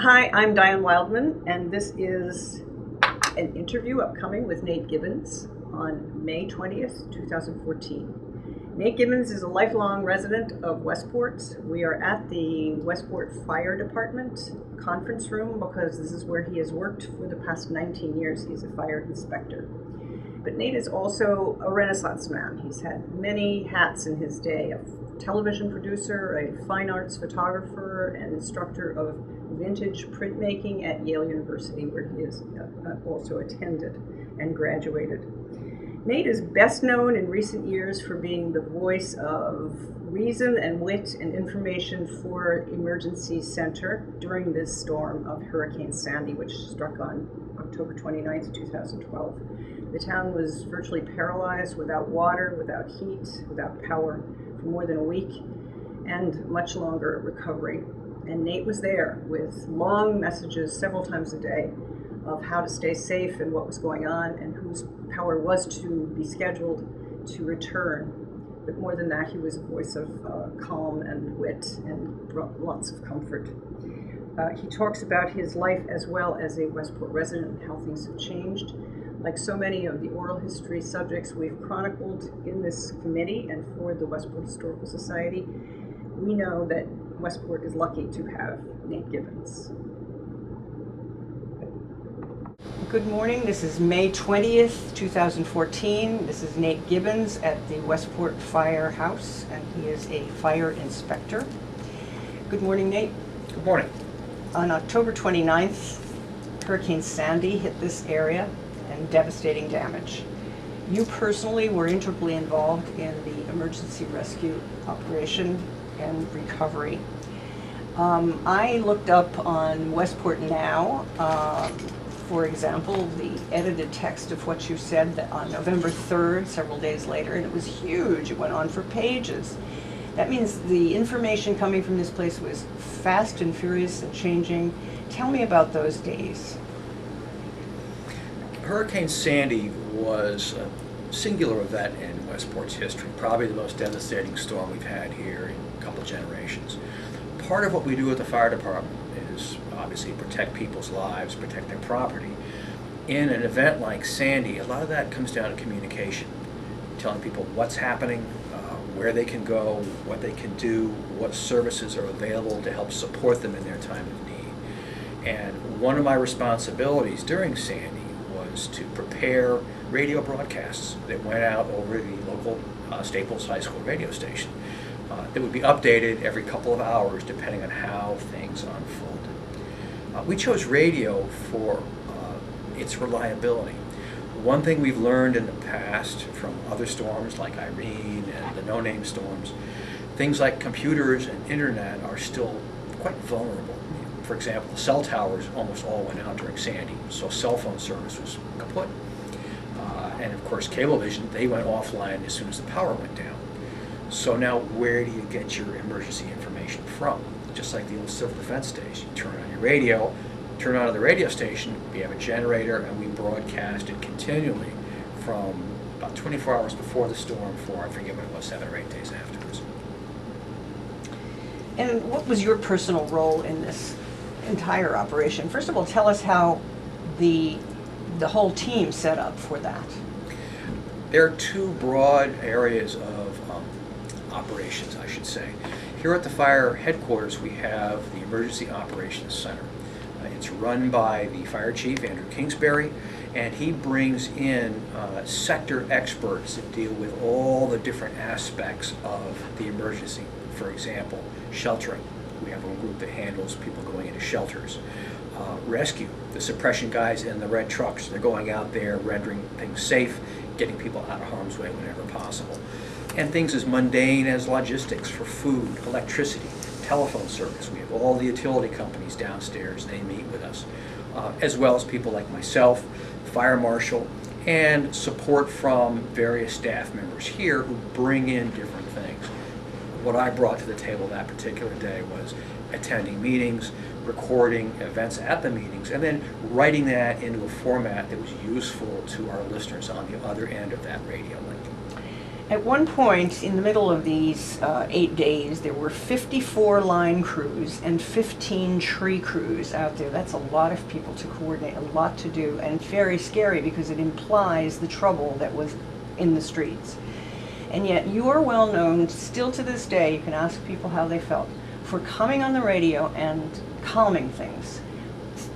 Hi, I'm Diane Wildman, and this is an interview upcoming with Nate Gibbons on May 20th, 2014. Nate Gibbons is a lifelong resident of Westport. We are at the Westport Fire Department conference room because this is where he has worked for the past 19 years. He's a fire inspector. But Nate is also a Renaissance man. He's had many hats in his day: a television producer, a fine arts photographer, and instructor of vintage printmaking at Yale University, where he has also attended and graduated. Nate is best known in recent years for being the voice of reason and wit and information for Emergency Center during this storm of Hurricane Sandy, which struck on October 29th, 2012. The town was virtually paralyzed, without water, without heat, without power for more than a week, and much longer recovery. And Nate was there with long messages several times a day of how to stay safe and what was going on and whose power was to be scheduled to return. But more than that, he was a voice of calm and wit and brought lots of comfort. He talks about his life as well as a Westport resident and how things have changed. Like so many of the oral history subjects we've chronicled in this committee and for the Westport Historical Society, we know that Westport is lucky to have Nate Gibbons. Good morning. This is May 20th, 2014. This is Nate Gibbons at the Westport Firehouse, and he is a fire inspector. Good morning, Nate. Good morning. On October 29th, Hurricane Sandy hit this area and devastating damage. You personally were integrally involved in the emergency rescue operation and recovery. I looked up on Westport Now, for example, the edited text of what you said that on November 3rd, several days later, and it was huge. It went on for pages. That means the information coming from this place was fast and furious and changing. Tell me about those days. Hurricane Sandy was a singular event in Westport's history, probably the most devastating storm we've had here in a couple of generations. Part of what we do at the fire department is obviously protect people's lives, protect their property. In an event like Sandy, a lot of that comes down to communication, telling people what's happening, where they can go, what they can do, what services are available to help support them in their time of need. And one of my responsibilities during Sandy was to prepare radio broadcasts that went out over the local Staples High School radio station. That would be updated every couple of hours depending on how things unfolded. We chose radio for its reliability. One thing we've learned in the past from other storms like Irene and the no-name storms, things like computers and internet are still quite vulnerable. For example, the cell towers almost all went out during Sandy, so cell phone service was kaput. And of course, Cablevision, they went offline as soon as the power went down. So now where do you get your emergency information from? Just like the old civil defense days, you turn on your radio, turn on the radio station, we have a generator, and we broadcast it continually from about 24 hours before the storm for, I forget what it was, 7 or 8 days afterwards. And what was your personal role in this entire operation? First of all, tell us how the whole team set up for that. There are two broad areas of operations, I should say. Here at the fire headquarters, we have the Emergency Operations Center. It's run by the fire chief, Andrew Kingsbury, and he brings in sector experts that deal with all the different aspects of the emergency. For example, sheltering. We have a group that handles people going into shelters. Rescue, the suppression guys in the red trucks, they're going out there rendering things safe, getting people out of harm's way whenever possible. And things as mundane as logistics for food, electricity, telephone service. We have all the utility companies downstairs, they meet with us, as well as people like myself, fire marshal, and support from various staff members here who bring in different things. What I brought to the table that particular day was attending meetings, recording events at the meetings, and then writing that into a format that was useful to our listeners on the other end of that radio link. At one point, in the middle of these 8 days, there were 54 line crews and 15 tree crews out there. That's a lot of people to coordinate, a lot to do, and very scary because it implies the trouble that was in the streets. And yet you are well known, still to this day, you can ask people how they felt, for coming on the radio and calming things.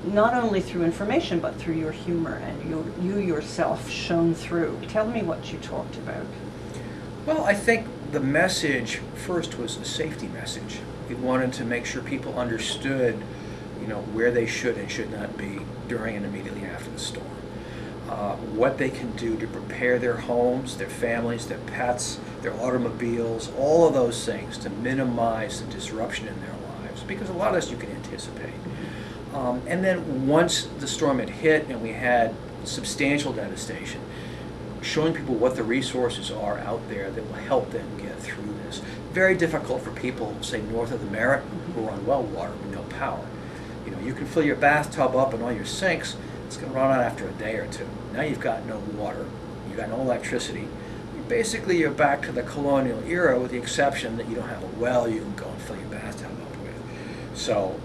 Not only through information, but through your humor, and you yourself shone through. Tell me what you talked about. Well, I think the message first was a safety message. We wanted to make sure people understood, where they should and should not be during and immediately after the storm. What they can do to prepare their homes, their families, their pets, their automobiles, all of those things to minimize the disruption in their lives, because a lot of this you can anticipate. And then once the storm had hit and we had substantial devastation, showing people what the resources are out there that will help them get through this. Very difficult for people, say, north of the Merritt, who are on well water with no power. You can fill your bathtub up and all your sinks, it's going to run out after a day or two. Now you've got no water, you've got no electricity. Basically, you're back to the colonial era, with the exception that you don't have a well you can go and fill your bathtub up with. So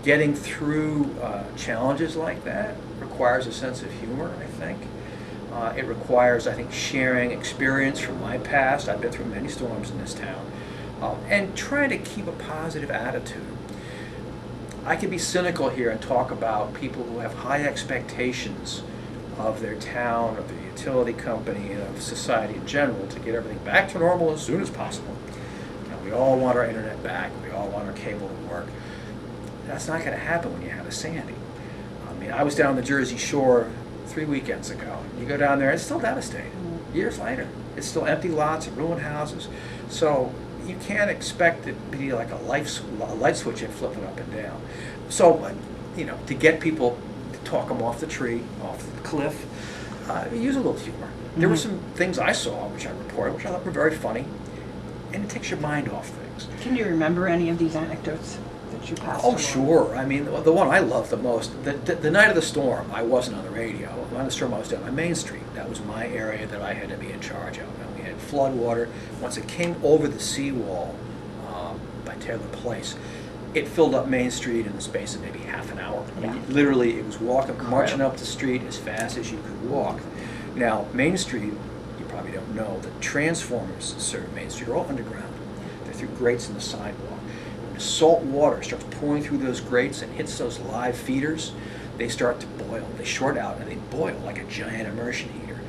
getting through challenges like that requires a sense of humor, I think. It requires, I think, sharing experience from my past. I've been through many storms in this town. And trying to keep a positive attitude. I can be cynical here and talk about people who have high expectations of their town, of their utility company, and of society in general to get everything back to normal as soon as possible. We all want our internet back. We all want our cable to work. That's not going to happen when you have a Sandy. I was down the Jersey Shore 3 weekends ago. You go down there, it's still devastated. Years later, it's still empty lots and ruined houses. So you can't expect it to be like a light switch and flip it up and down. So, to get people to talk them off the tree, off the cliff, use a little humor. There were some things I saw, which I reported, which I thought were very funny, and it takes your mind off things. Can you remember any of these anecdotes that you passed Oh, along? sure. The one I loved the most, the night of the storm, I wasn't on the radio. The night of the storm, I was down on Main Street. That was my area that I had to be in charge of. And we had flood water. Once it came over the seawall by Taylor Place, it filled up Main Street in the space of maybe half an hour. Literally, it was marching up the street as fast as you could walk. Now, Main Street, you probably don't know, the transformers that serve Main Street are all underground. They're through grates in the sidewalk. When the salt water starts pouring through those grates and hits those live feeders, they start to boil. They short out and they boil like a giant immersion heater.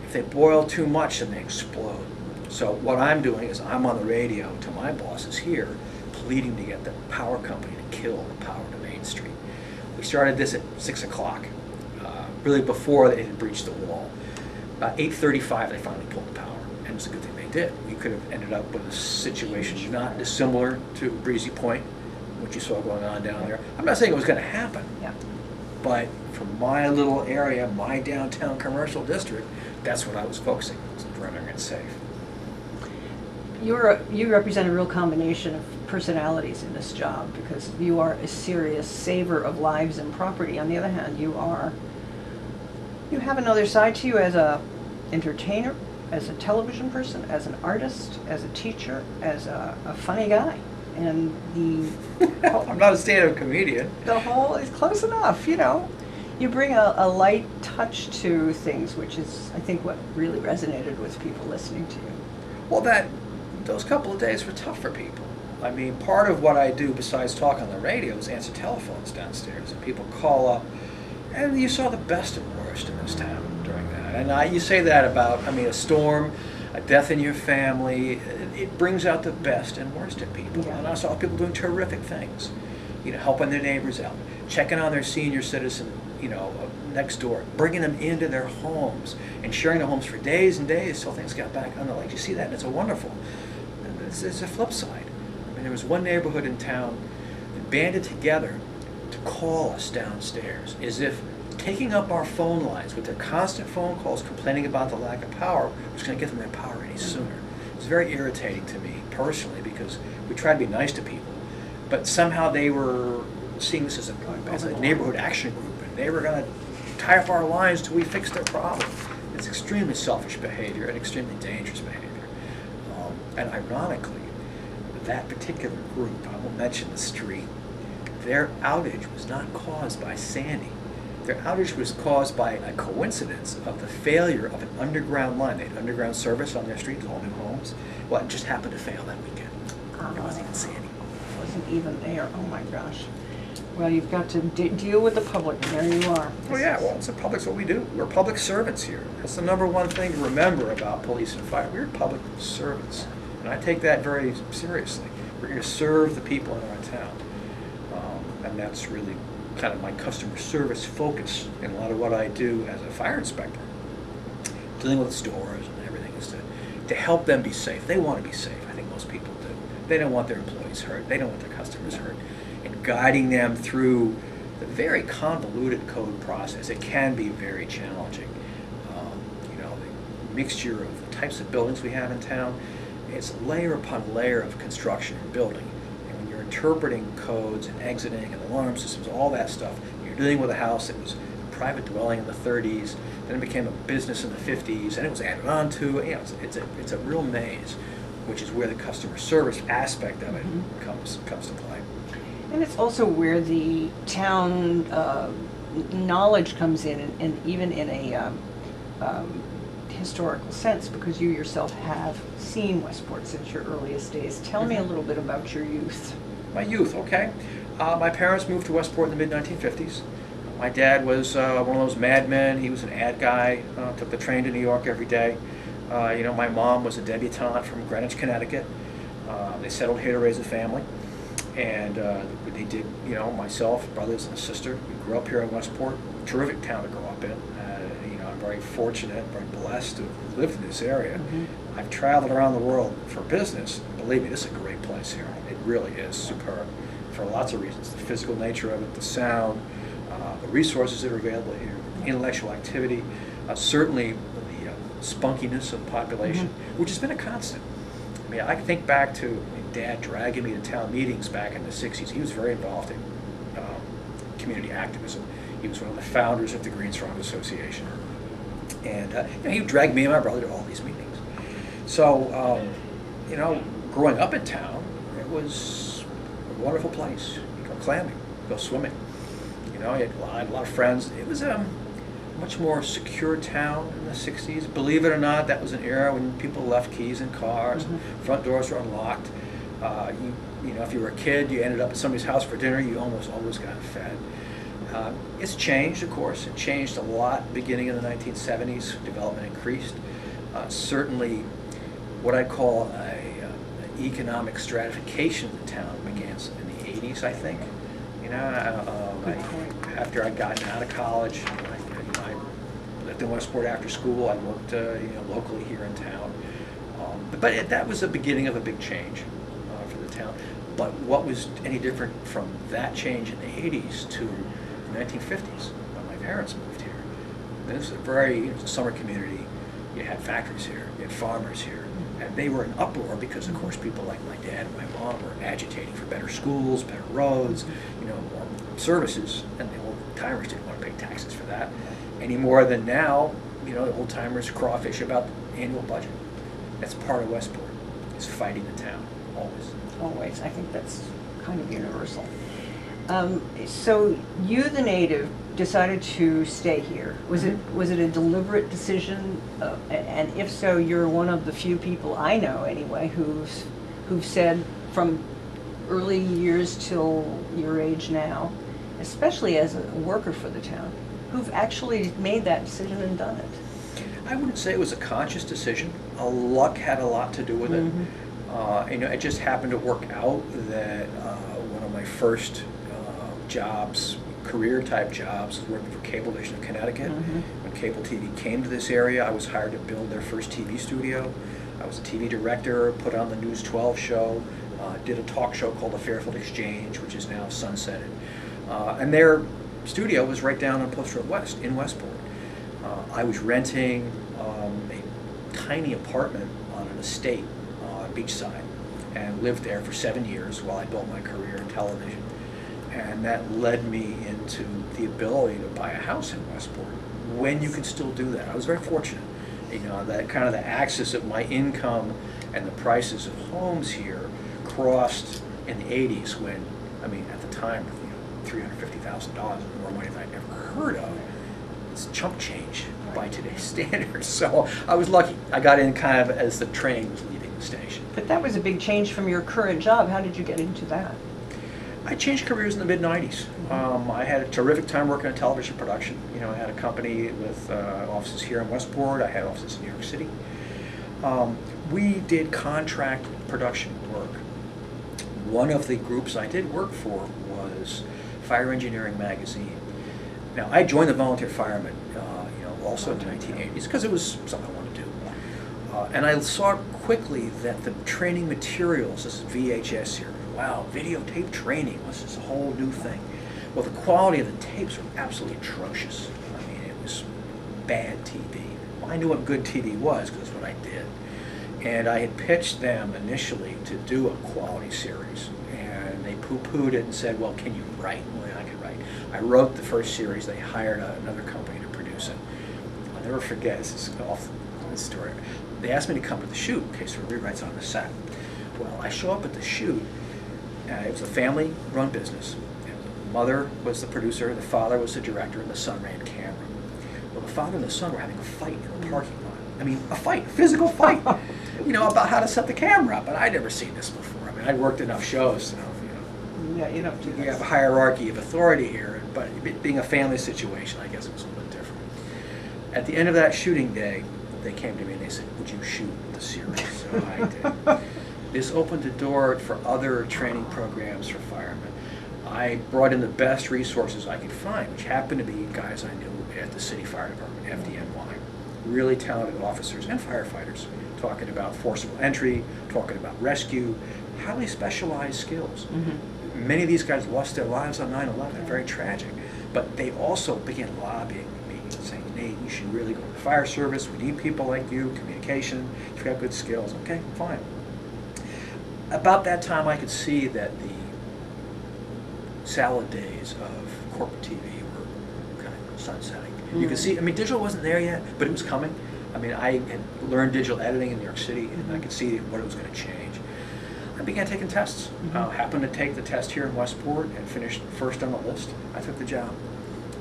If they boil too much, then they explode. So what I'm doing is I'm on the radio to my bosses here, pleading to get the power company to kill the power to Main Street. We started this at 6 o'clock, really before they had breached the wall. About 8:35, they finally pulled the power, and it's a good thing they did. We could have ended up with a situation not dissimilar to Breezy Point, what you saw going on down there. I'm not saying it was going to happen, but from my little area, my downtown commercial district, that's what I was focusing on, running it safe. You represent a real combination of personalities in this job, because you are a serious saver of lives and property. On the other hand, you have another side to you as a entertainer, as a television person, as an artist, as a teacher, as a funny guy. And I'm not a stand-up comedian. The whole is close enough, You bring a light touch to things, which is, I think, what really resonated with people listening to you. Well, those couple of days were tough for people. Part of what I do besides talk on the radio is answer telephones downstairs, and people call up, and you saw the best and worst in this town during that. And you say that about, a storm, a death in your family, it brings out the best and worst in people. Yeah. And I saw people doing terrific things, helping their neighbors out, checking on their senior citizen, next door, bringing them into their homes and sharing their homes for days and days till things got back on the legs. You see that, and it's a wonderful. It's a flip side. There was one neighborhood in town that banded together to call us downstairs, as if taking up our phone lines with their constant phone calls complaining about the lack of power was going to get them their power any sooner. It was very irritating to me personally, because we try to be nice to people, but somehow they were seeing this as a neighborhood action group, and they were going to tie up our lines till we fixed their problem. It's extremely selfish behavior and extremely dangerous behavior. And ironically, that particular group, I won't mention the street, their outage was not caused by Sandy. Their outage was caused by a coincidence of the failure of an underground line. They had underground service on their street, all new homes. Well, it just happened to fail that weekend. It wasn't even Sandy. Wasn't even there. Oh my gosh. Well, you've got to deal with the public, and there you are. Oh yeah, well, it's the public's what we do. We're public servants here. That's the number one thing to remember about police and fire. We're public servants, and I take that very seriously. We're here to serve the people in our town, and that's really kind of my customer service focus in a lot of what I do as a fire inspector. Dealing with stores and everything is to help them be safe. They want to be safe. I think most people do. They don't want their employees hurt. They don't want their customers hurt. And guiding them through the very convoluted code process, it can be very challenging. The mixture of the types of buildings we have in town, it's layer upon layer of construction and building. And when you're interpreting codes and exiting and alarm systems, all that stuff, you're dealing with a house that was a private dwelling in the 30s, then it became a business in the 50s, and it was added on to. It's a real maze, which is where the customer service aspect of it comes to play. And it's also where the town knowledge comes in, and even in a historical sense, because you yourself have seen Westport since your earliest days. Tell me a little bit about your youth. My youth, okay. My parents moved to Westport in the mid-1950s. My dad was one of those madmen. He was an ad guy, took the train to New York every day. My mom was a debutante from Greenwich, Connecticut. They settled here to raise a family. And they did, myself, brothers and a sister. We grew up here in Westport. Terrific town to grow up in. I'm very fortunate, very blessed to have lived in this area. I've traveled around the world for business. Believe me, this is a great place here. It really is superb for lots of reasons. The physical nature of it, the sound, the resources that are available here, intellectual activity, certainly the spunkiness of the population, which has been a constant. I mean, I think back to Dad dragging me to town meetings back in the 60s. He was very involved in community activism. He was one of the founders of the Greens Front Association. And he would drag me and my brother to all these meetings. So, growing up in town, it was a wonderful place. You go clamming, go swimming. You had a lot of friends. It was a much more secure town in the 60s. Believe it or not, that was an era when people left keys in cars, front doors were unlocked. If you were a kid, you ended up at somebody's house for dinner, you almost always got fed. It's changed, of course. It changed a lot beginning in the 1970s. Development increased. Certainly, what I call an economic stratification of the town began in the 80s, I think. After I'd gotten out of college, I lived in Westport after school. I worked, locally here in town. But that was the beginning of a big change for the town. But what was any different from that change in the 80s to the 1950s when my parents moved here? And this was it was a summer community. You had factories here, you had farmers here, and they were in uproar because, of course, people like my dad and my mom were agitating for better schools, better roads, more services, and the old timers didn't want to pay taxes for that any more than now. The old timers crawfish about the annual budget. That's part of Westport, is fighting the town, always. Always. I think that's kind of universal. So you, the native, decided to stay here. Was it a deliberate decision? And if so, you're one of the few people I know, anyway, who've said from early years till your age now, especially as a worker for the town, who've actually made that decision and done it. I wouldn't say it was a conscious decision. Luck had a lot to do with it. It just happened to work out that one of my first jobs, career-type jobs, was working for Cablevision of Connecticut. When cable TV came to this area, I was hired to build their first TV studio. I was a TV director, put on the News 12 show, did a talk show called The Fairfield Exchange, which is now sunsetted. And their studio was right down on Post Road West in Westport. I was renting a tiny apartment on an estate beachside and lived there for 7 years while I built my career in television. And that led me into the ability to buy a house in Westport when you can still do that. I was very fortunate. You know, that kind of the axis of my income and the prices of homes here crossed in the 80s when, I mean, at the time, you know, $350,000 was more money than I'd ever heard of. It's chump change by today's standards. So I was lucky. I got in kind of as the train was leaving the station. But that was a big change from your current job. How did you get into that? I changed careers in the mid-90s. I had a terrific time working in television production. You know, I had a company with offices here in Westport. I had offices in New York City. We did contract production work. One of the groups I did work for was Fire Engineering Magazine. Now, I joined the volunteer firemen, also in the 1980s because it was something I wanted to do. And I saw quickly that the training materials, this is VHS here, wow, videotape training was this whole new thing. Well, the quality of the tapes were absolutely atrocious. I mean, it was bad TV. Well, I knew what good TV was because that's what I did. And I had pitched them initially to do a quality series. And they poo-pooed it and said, well, can you write? Well, I can write. I wrote the first series. They hired another company to produce it. I'll never forget, this is off the story. They asked me to come to the shoot in case there were rewrites on the set. Well, I show up at the shoot. It was a family-run business. The mother was the producer, the father was the director, and the son ran camera. Well, the father and the son were having a fight in the parking lot. I mean, a fight, a physical fight, about how to set the camera up. And I'd never seen this before. I mean, I'd worked enough shows to know, Yeah, you don't do you have a hierarchy of authority here, but being a family situation, I guess it was a little bit different. At the end of that shooting day, they came to me and they said, would you shoot the series? So I did. This opened the door for other training programs for firemen. I brought in the best resources I could find, which happened to be guys I knew at the city fire department, FDNY. Really talented officers and firefighters talking about forcible entry, talking about rescue, highly specialized skills. Mm-hmm. Many of these guys lost their lives on 9/11, very tragic. But they also began lobbying me, saying, Nate, you should really go to the fire service. We need people like you, communication, you've got good skills. Okay, fine. About that time, I could see that the salad days of corporate TV were kind of sunsetting. Mm-hmm. You could see, I mean, digital wasn't there yet, but it was coming. I mean, I had learned digital editing in New York City, and I could see what it was going to change. I began taking tests. Happened to take the test here in Westport and finished first on the list. I took the job.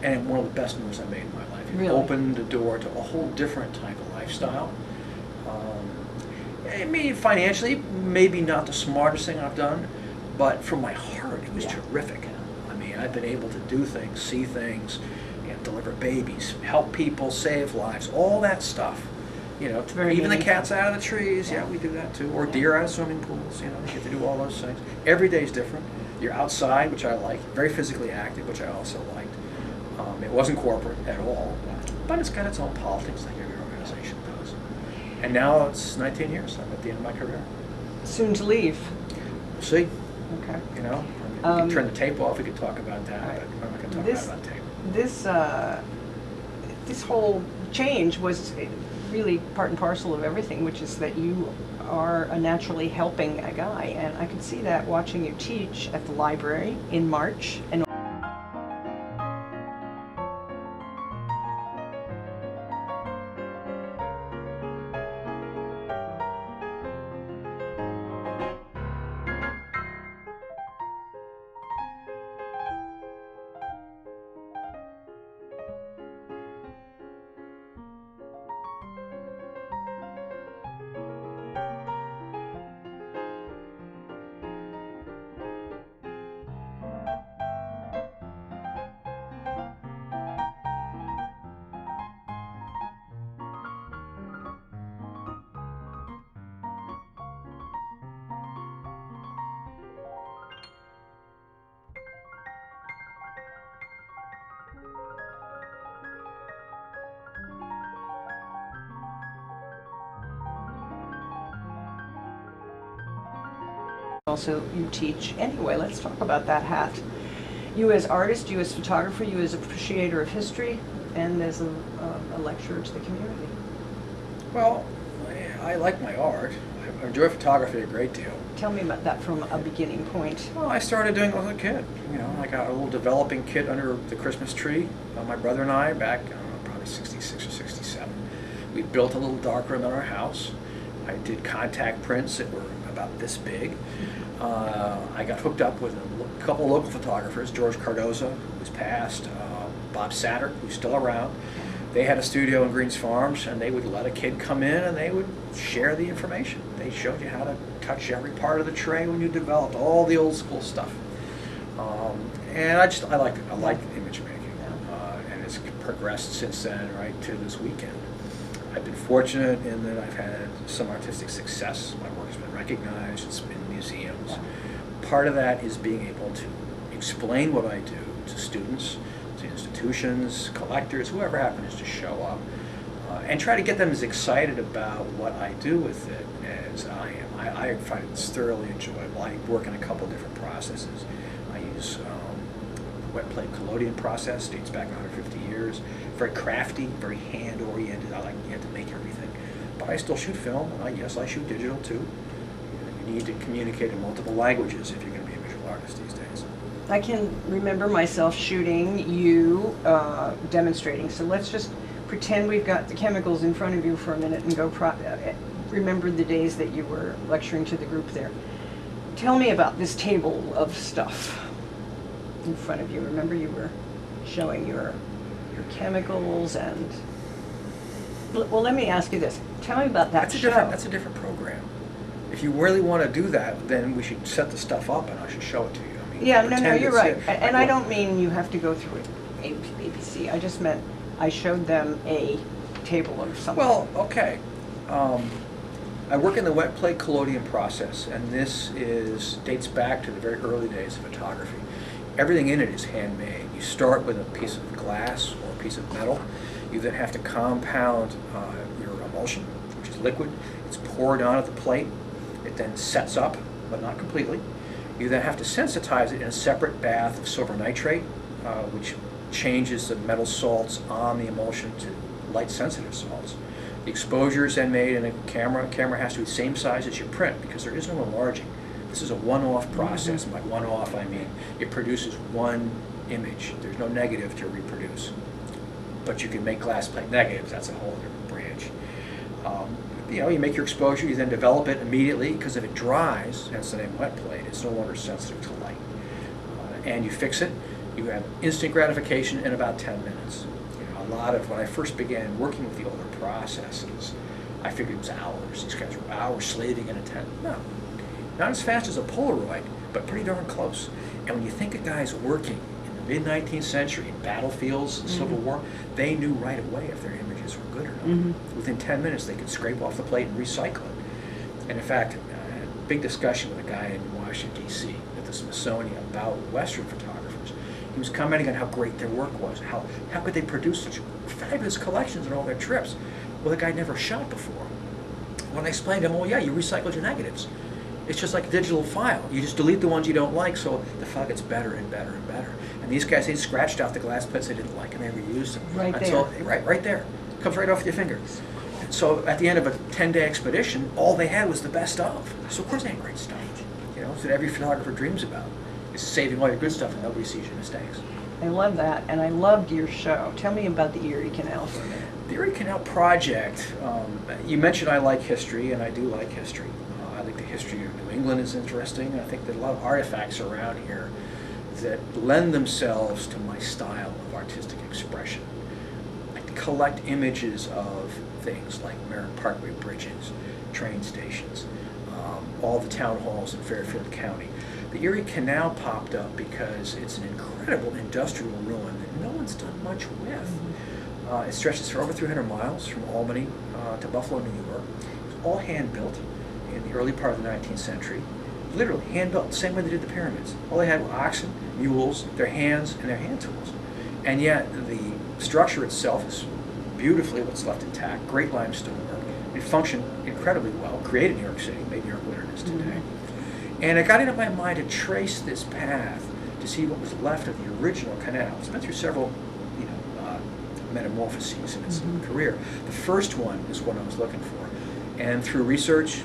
And one of the best moves I made in my life. It really opened the door to a whole different type of lifestyle. I mean, financially, maybe not the smartest thing I've done, but from my heart, it was terrific. I mean, I've been able to do things, see things, deliver babies, help people, save lives, all that stuff. Even the cats out of the trees, we do that too. Or deer out of swimming pools, you get to do all those things. Every day is different. You're outside, which I like, very physically active, which I also liked. It wasn't corporate at all, but it's got its own politics like every organization does. And now it's 19 years. I'm at the end of my career. Soon to leave. We'll see. Okay. We can turn the tape off. We could talk about that, right. but I'm not going to talk about tape. This whole change was really part and parcel of everything, which is that you are a naturally helping a guy, and I could see that watching you teach at the library in March. And also you teach. Anyway, let's talk about that hat. You as artist, you as photographer, you as appreciator of history, and as a lecturer to the community. Well, I like my art. I enjoy photography a great deal. Tell me about that from a beginning point. Well, I started doing it as a kid. I got a little developing kit under the Christmas tree. My brother and I, back, I don't know, probably 66 or 67, We built a little darkroom in our house. I did contact prints that were about this big. I got hooked up with a couple local photographers, George Cardoza, who was passed, Bob Satter, who's still around. They had a studio in Greens Farms, and they would let a kid come in and they would share the information. They showed you how to touch every part of the tray when you developed, all the old school stuff. And I liked it. I liked image making. And it's progressed since then, right, to this weekend. I've been fortunate in that I've had some artistic success. My work's been recognized. It's been in museums. Part of that is being able to explain what I do to students, to institutions, collectors, whoever happens to show up, and try to get them as excited about what I do with it as I am. I find it thoroughly enjoyable. I work in a couple different processes. I use the wet plate collodion process, dates back 150 years. Very crafty, very hand-oriented. I like to make everything. But I still shoot film, and yes, I shoot digital too. You need to communicate in multiple languages if you're going to be a visual artist these days. I can remember myself shooting you demonstrating. So let's just pretend we've got the chemicals in front of you for a minute and go remember the days that you were lecturing to the group there. Tell me about this table of stuff in front of you. Remember you were showing your chemicals and... Well, let me ask you this. Tell me about that show. That's a different program. If you really want to do that, then we should set the stuff up and I should show it to you. I mean, yeah, no, you're right. And I don't mean you have to go through it ABC. I just meant I showed them a table of something. Well, okay. I work in the wet plate collodion process, and this dates back to the very early days of photography. Everything in it is handmade. You start with a piece of glass or a piece of metal. You then have to compound your emulsion, which is liquid. It's poured onto the plate. It then sets up, but not completely. You then have to sensitize it in a separate bath of silver nitrate, which changes the metal salts on the emulsion to light-sensitive salts. The exposure is then made in a camera. The camera has to be the same size as your print because there is no enlarging. This is a one-off process, and by one-off I mean it produces one image. There's no negative to reproduce. But you can make glass plate negatives. That's a whole different branch. You make your exposure. You then develop it immediately because if it dries, hence the name wet plate, it's no longer sensitive to light. And you fix it. You have instant gratification in about 10 minutes. When I first began working with the older processes, I figured it was hours. These guys were hours slaving in a tent. No, not as fast as a Polaroid, but pretty darn close. And when you think of guys working in the mid-19th century in battlefields, the Civil War, they knew right away if their images were good or not. Within 10 minutes, they could scrape off the plate and recycle it. And in fact, I had a big discussion with a guy in Washington, D.C. at the Smithsonian about Western photographers. He was commenting on how great their work was. How could they produce such fabulous collections on all their trips? Well, the guy never shot before. When I explained to him, well, yeah, you recycled your negatives. It's just like a digital file. You just delete the ones you don't like, so the file gets better and better and better. And these guys, they scratched out the glass plates they didn't like, and they reused them. Right there. Comes right off your finger. So at the end of a 10-day expedition, all they had was the best of. So of course they had great stuff. It's what every photographer dreams about. Is saving all your good stuff and nobody sees your mistakes. I love that, and I loved your show. Tell me about the Erie Canal for a minute. The Erie Canal project, you mentioned I like history, and I do like history. I think the history of New England is interesting. I think that a lot of artifacts around here that lend themselves to my style of artistic expression. I collect images of things like Merritt Parkway bridges, train stations, all the town halls in Fairfield County. The Erie Canal popped up because it's an incredible industrial ruin that no one's done much with. It stretches for over 300 miles from Albany to Buffalo, New York. It was all hand-built in the early part of the 19th century. Literally hand-built, the same way they did the pyramids. All they had were oxen, mules, their hands, and their hand tools. And yet the structure itself is beautifully what's left intact. Great limestone work. It functioned incredibly well, created New York City, made New York what it is today. And it got into my mind to trace this path to see what was left of the original canal. It's been through several, metamorphoses in its career. The first one is what I was looking for. And through research,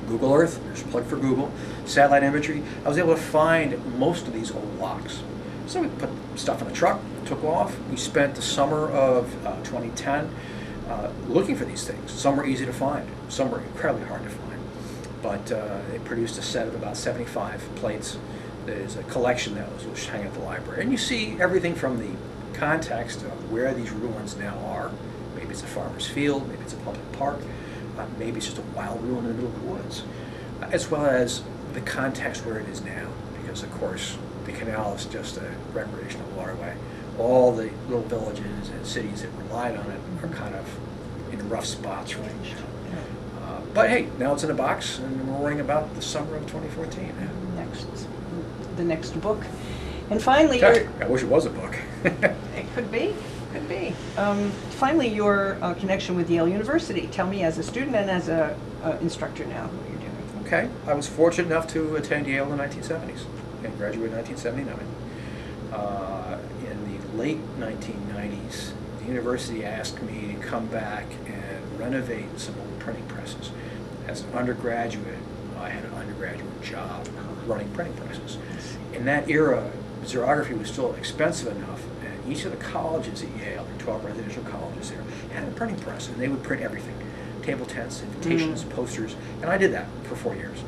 Google Earth, there's a plug for Google, satellite imagery, I was able to find most of these old locks. So we put stuff in the truck, took off. We spent the summer of 2010 looking for these things. Some were easy to find, some were incredibly hard to find. But they produced a set of about 75 plates. There's a collection that was hanging at the library. And you see everything from the context of where these ruins now are. Maybe it's a farmer's field, maybe it's a public park, maybe it's just a wild ruin in the middle of the woods, as well as the context where it is now. Because, of course, the canal is just a recreational waterway. All the little villages and cities that relied on it are kind of in rough spots right now. But hey, now it's in a box, and we're worrying about the summer of 2014. The next book. And finally, I wish it was a book. it could be. Finally, your connection with Yale University. Tell me, as a student and as a instructor now, what you're doing. Okay, I was fortunate enough to attend Yale in the 1970s and graduated in 1979. In the late 1990s, the university asked me to come back and renovate some old printing presses. As an undergraduate, I had an undergraduate job running printing presses. In that era, xerography was still expensive enough, and each of the colleges at Yale, the 12 residential colleges there, had a printing press, and they would print everything. Table tents, invitations, posters, and I did that for 4 years.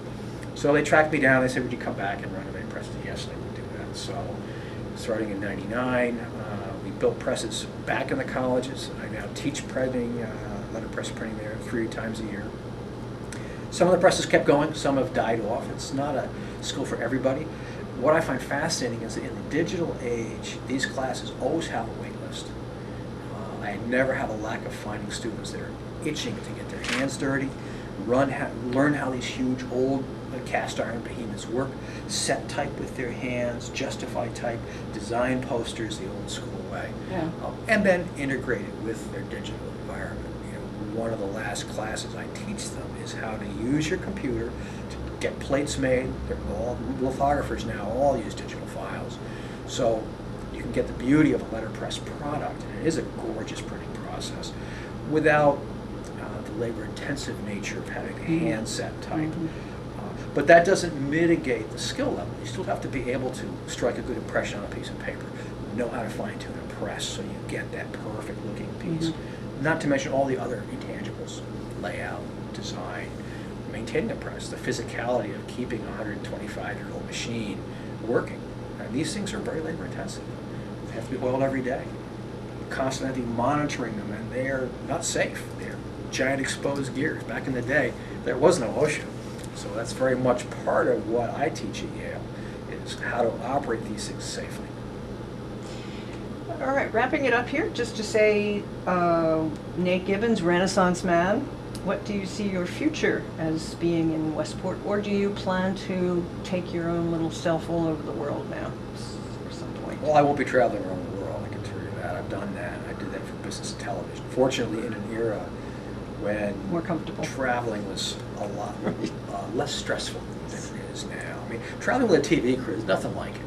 So they tracked me down, they said, would you come back and renovate presses? Yes, I would do that. So starting in '99, we built presses back in the colleges. I now teach printing, letterpress printing there 3 times a year. Some of the presses kept going, some have died off. It's not a skill for everybody. What I find fascinating is that in the digital age, these classes always have a wait list. I never have a lack of finding students that are itching to get their hands dirty, learn how these huge old cast iron behemoths work, set type with their hands, justify type, design posters the old school way, and then integrate it with their digital environment. One of the last classes I teach them is how to use your computer to get plates made. They're all lithographers now, all use digital files. So you can get the beauty of a letterpress product, and it is a gorgeous printing process, without the labor-intensive nature of having a hand-set type. But that doesn't mitigate the skill level. You still have to be able to strike a good impression on a piece of paper, know how to fine-tune a press so you get that perfect-looking piece. Not to mention all the other intangibles, layout, design, maintaining a press, the physicality of keeping a 125-year-old machine working. And these things are very labor intensive. They have to be oiled every day. You constantly have to be monitoring them, and they're not safe. They're giant exposed gears. Back in the day, there was no OSHA. So that's very much part of what I teach at Yale, is how to operate these things safely. All right, wrapping it up here, just to say, Nate Gibbons, Renaissance man, what do you see your future as being in Westport, or do you plan to take your own little self all over the world now at some point? Well, I won't be traveling around the world, I can tell you that. I've done that. I did that for business television. Fortunately, in an era when more comfortable traveling was a lot less stressful than it is now. I mean, traveling with a TV crew is nothing like it.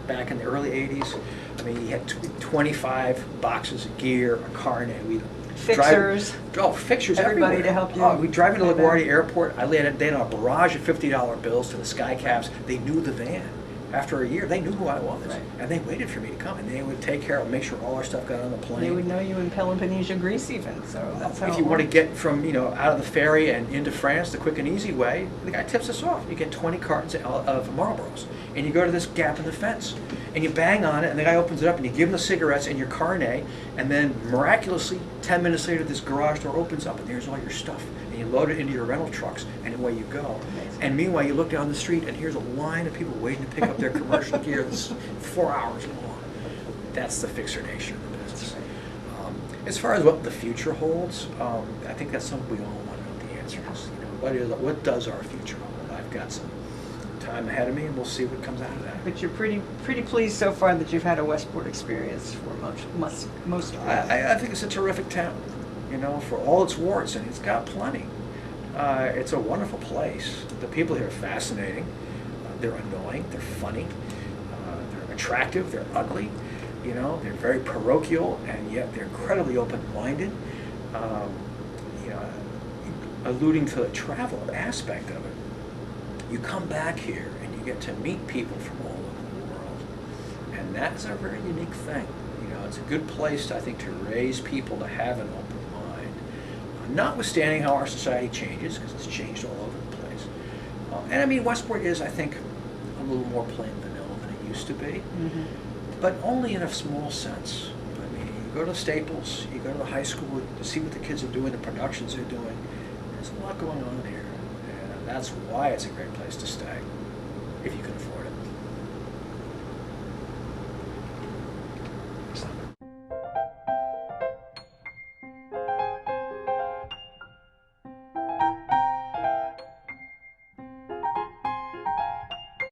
Back in the early 80s, I mean, you had 25 boxes of gear, a carnet. We'd fixers. Fixers everybody everywhere. to help you. We'd drive into LaGuardia Airport. I laid a a barrage of $50 bills to the sky cabs. They knew the van. After a year, they knew who I was, and they waited for me to come, and they would take care of, make sure all our stuff got on the plane. They would know you in Peloponnesian Greece even, so that's how if you want to get from out of the ferry and into France the quick and easy way, the guy tips us off. You get 20 cartons of Marlboros, and you go to this gap in the fence, and you bang on it, and the guy opens it up, and you give him the cigarettes and your carnet, and then miraculously, 10 minutes later, this garage door opens up, and there's all your stuff, and you load it into your rental trucks, and away you go. And meanwhile, you look down the street, and here's a line of people waiting to pick up their commercial gear that's 4 hours long. That's the fixer nature of the business. As far as what the future holds, I think that's something we all want to know the answer is. What does our future hold? I've got some time ahead of me, and we'll see what comes out of that. But you're pretty pleased so far that you've had a Westport experience for most of it. I think it's a terrific town, for all its warts, and it's got plenty. It's a wonderful place. The people here are fascinating. They're annoying. They're funny. They're attractive. They're ugly. They're very parochial, and yet they're incredibly open-minded. Alluding to the travel aspect of it, you come back here and you get to meet people from all over the world, and that's a very unique thing. It's a good place, I think, to raise people to have an open mind. notwithstanding how our society changes, because it's changed all over the place. And I mean, Westport is, I think, a little more plain vanilla than it used to be, but only in a small sense. I mean, you go to Staples, you go to the high school to see what the kids are doing, the productions they're doing. There's a lot going on here, and that's why it's a great place to stay, if you can afford it.